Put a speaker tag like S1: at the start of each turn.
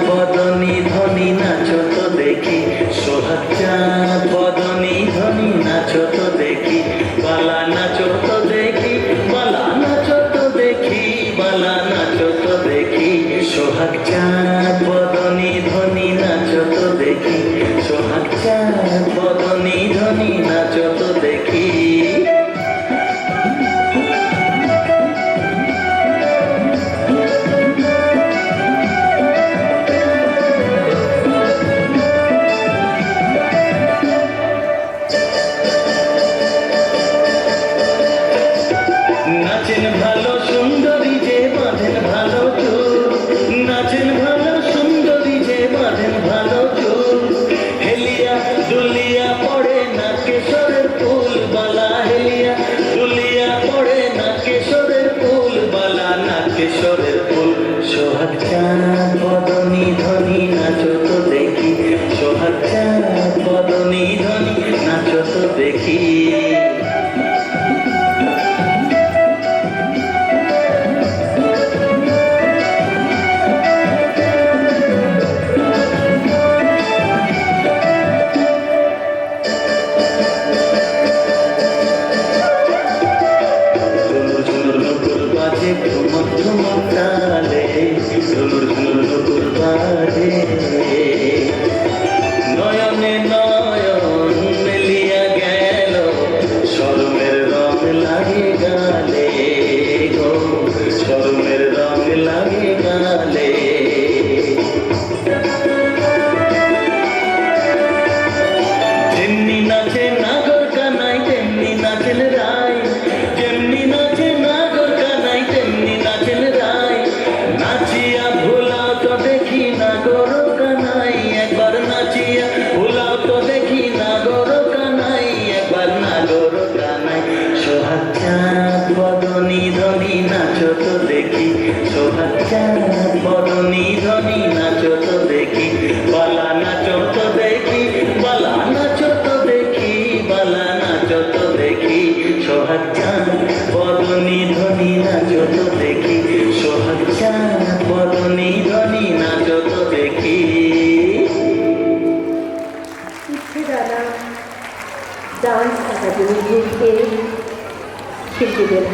S1: বদনী ধ্বনি নাচো তো দেখি, সোহাগ চাঁদ বদনী ধ্বনি নাচো তো দেখি, বালা নাচো তো দেখি, বালা নাচো তো দেখি, বালা নাচো তো দেখি, সোহাগ চাঁদ বদনী ধ্বনি নাচো তো দেখি, সোহাগ চাঁদ বদনী ধ্বনি নাচো তো দেখি। নাচেন ভালো সুন্দরী যে বাঁধেন ভালো চুল, নাচেন ভালো সুন্দরী যে বাঁধেন ভালো চুল, হেলিয়া দুলিয়া পড়ে না কেশরের ফুল বালা, হেলিয়া দুলিয়া পড়ে না কেশরের ফুল বালা, না কেশরের ফুল। সোহাগ চাঁদ বদনী ধ্বনি নাচো তো দেখি, সোহাগ চাঁদ বদনী ধ্বনি নাচো তো দেখি। ঝুমুর ঝুমুর তালে ঝুমুর ঝুমুর নুপুর বাজে, নয়নে নয়ন মিলিয়া গেল, শরমের রং লাগে গালে গো, শরমের রং লাগে গালে। যেমনি নাচে নাগর কানাই তেমনি নাচেন রায়, যেমনি নাচে নাগর কানাই তেমনি নাচেন রায়, নাচিয়া ভুলাও তো দেখি নাগর কানাই, একবার নাচিয়া ভুলাও তো দেখি নাগর কানাই, একবার নাগর কানাই। সোহাগ চাঁদ বদনী ধ্বনি নাচো তো দেখি, সোহাগ চাঁদ বদনী ধ্বনি নাচো তো দেখি, বালা নাচো তো দেখি, বালা নাচো তো দেখি, বালা নাচো তো দেখি, সোহাগ চাঁদ বদনী ধ্বনি নাচো তো দেখি, সোহাগ চাঁদ বদনী ধ্বনি নাচো তো দেখি।
S2: ডান্স একাডেমি শিল্পীদের